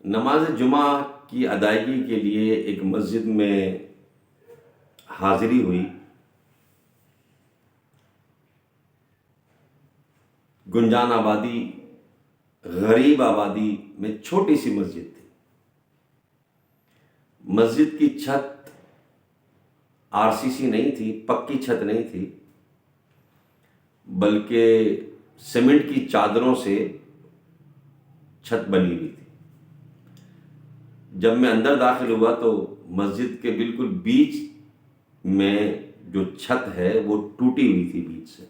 نماز جمعہ کی ادائیگی کے لیے ایک مسجد میں حاضری ہوئی۔ گنجان آبادی، غریب آبادی میں چھوٹی سی مسجد تھی۔ مسجد کی چھت RCC نہیں تھی، پکی چھت نہیں تھی، بلکہ سیمنٹ کی چادروں سے چھت بنی ہوئی تھی۔ جب میں اندر داخل ہوا تو مسجد کے بالکل بیچ میں جو چھت ہے وہ ٹوٹی ہوئی تھی بیچ سے۔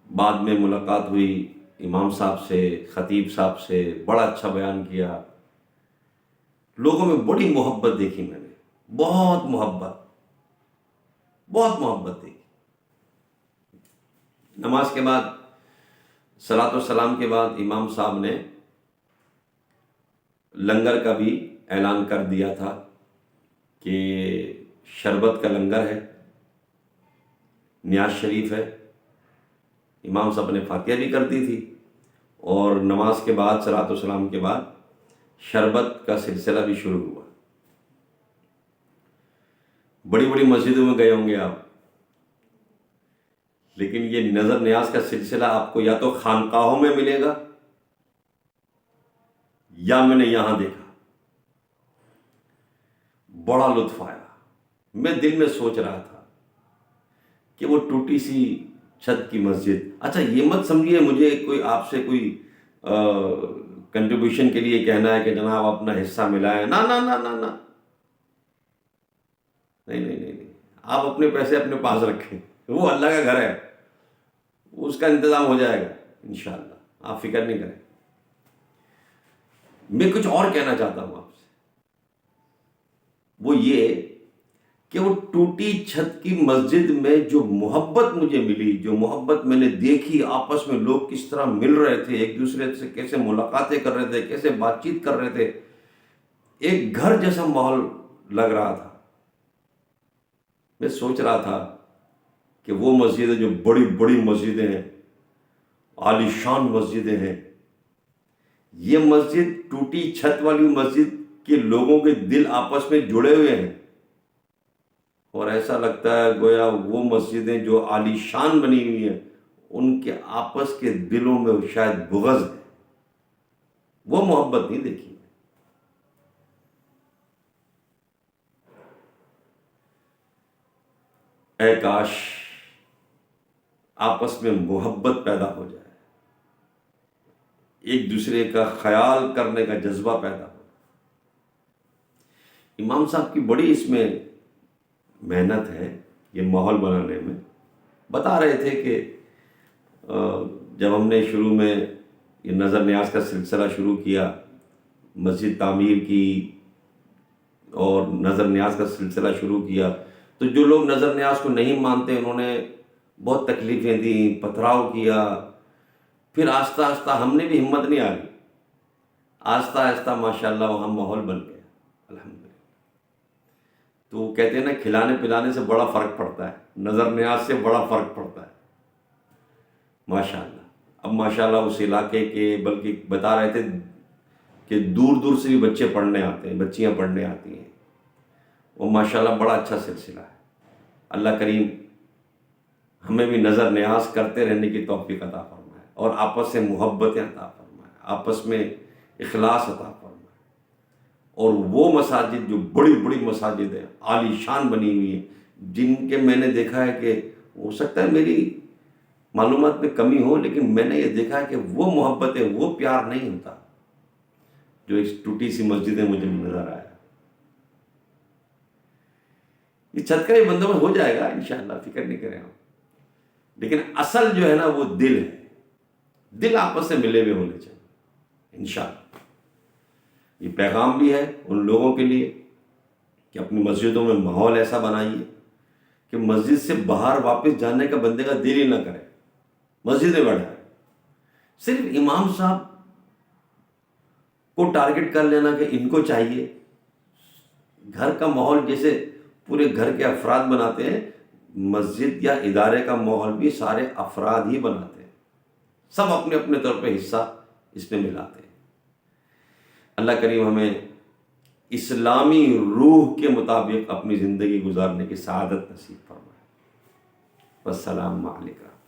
بعد میں ملاقات ہوئی امام صاحب سے، خطیب صاحب سے، بڑا اچھا بیان کیا۔ لوگوں میں بڑی محبت دیکھی میں نے، بہت محبت دیکھی۔ نماز کے بعد، صلاۃ و سلام کے بعد امام صاحب نے لنگر کا بھی اعلان کر دیا تھا کہ شربت کا لنگر ہے، نیاز شریف ہے۔ امام صاحب نے فاتحہ بھی کر دی تھی، اور نماز کے بعد، صلاۃ و سلام کے بعد شربت کا سلسلہ بھی شروع ہوا۔ بڑی بڑی مسجدوں میں گئے ہوں گے آپ، لیکن یہ نظر نیاز کا سلسلہ آپ کو یا تو خانقاہوں میں ملے گا یا میں نے یہاں دیکھا۔ بڑا لطف آیا۔ میں دل میں سوچ رہا تھا کہ وہ ٹوٹی سی چھت کی مسجد، اچھا یہ مت سمجھیے مجھے کوئی آپ سے کوئی کنٹریبیوشن کے لیے کہنا ہے کہ جناب اپنا حصہ ملائیں، نہ نہ نہ نہ نہ، نہیں، آپ اپنے پیسے اپنے پاس رکھیں، وہ اللہ کا گھر ہے، اس کا انتظام ہو جائے گا انشاءاللہ، آپ فکر نہیں کریں۔ میں کچھ اور کہنا چاہتا ہوں آپ سے، وہ یہ کہ وہ ٹوٹی چھت کی مسجد میں جو محبت مجھے ملی، جو محبت میں نے دیکھی، آپس میں لوگ کس طرح مل رہے تھے، ایک دوسرے سے کیسے ملاقاتیں کر رہے تھے، کیسے بات چیت کر رہے تھے، ایک گھر جیسا ماحول لگ رہا تھا۔ میں سوچ رہا تھا کہ وہ مسجدیں جو بڑی بڑی مسجدیں ہیں، عالی شان مسجدیں ہیں، یہ مسجد ٹوٹی چھت والی مسجد کے لوگوں کے دل آپس میں جڑے ہوئے ہیں، اور ایسا لگتا ہے گویا وہ مسجدیں جو عالی شان بنی ہوئی ہیں ان کے آپس کے دلوں میں شاید بغض ہے، وہ محبت نہیں دیکھی۔ اے کاش آپس میں محبت پیدا ہو جائے، ایک دوسرے کا خیال کرنے کا جذبہ پیدا ہو۔ امام صاحب کی بڑی اس میں محنت ہے، یہ ماحول بنانے میں۔ بتا رہے تھے کہ جب ہم نے شروع میں یہ نظر نیاز کا سلسلہ شروع کیا، مسجد تعمیر کی اور نظر نیاز کا سلسلہ شروع کیا، تو جو لوگ نظر نیاز کو نہیں مانتے انہوں نے بہت تکلیفیں دیں، پتھراؤ کیا۔ پھر آہستہ آہستہ ہم نے بھی ہمت نہیں ہاری، آہستہ آہستہ ماشاءاللہ وہاں ماحول بن گیا الحمدللہ۔ تو وہ کہتے ہیں نا، کھلانے پلانے سے بڑا فرق پڑتا ہے، نظر نیاز سے بڑا فرق پڑتا ہے ماشاءاللہ۔ اب ماشاءاللہ اس علاقے کے، بلکہ بتا رہے تھے کہ دور دور سے بھی بچے پڑھنے آتے ہیں، بچیاں پڑھنے آتی ہیں، وہ ماشاءاللہ بڑا اچھا سلسلہ ہے۔ اللہ کریم ہمیں بھی نظر نیاز کرتے رہنے کی توفیق عطا فرمائے، اور آپس سے محبتیں عطا فرمائے، آپس میں اخلاص عطا فرمائے، اور وہ مساجد جو بڑی بڑی مساجد ہیں، عالی شان بنی ہوئی ہیں، جن کے میں نے دیکھا ہے کہ ہو سکتا ہے میری معلومات میں کمی ہو، لیکن میں نے یہ دیکھا ہے کہ وہ محبتیں، وہ پیار نہیں ہوتا جو ایک ٹوٹی سی مسجدیں مجھے نظر آیا۔ یہ چھت کا یہ بندوبست ہو جائے گا انشاءاللہ، فکر نہیں کریں آپ، لیکن اصل جو ہے نا وہ دل ہے، دل آپس سے ملے ہوئے ہونے چاہیے انشاءاللہ۔ یہ پیغام بھی ہے ان لوگوں کے لیے کہ اپنی مسجدوں میں ماحول ایسا بنائیے کہ مسجد سے باہر واپس جانے کا بندے کا دل ہی نہ کرے، مسجد میں بیٹھا ہے۔ صرف امام صاحب کو ٹارگٹ کر لینا کہ ان کو چاہیے، گھر کا ماحول جیسے پورے گھر کے افراد بناتے ہیں، مسجد یا ادارے کا ماحول بھی سارے افراد ہی بناتے ہیں، سب اپنے اپنے طور پہ حصہ اس میں ملاتے ہیں۔ اللہ کریم ہمیں اسلامی روح کے مطابق اپنی زندگی گزارنے کی سعادت نصیب فرمائے۔ والسلام علیکم۔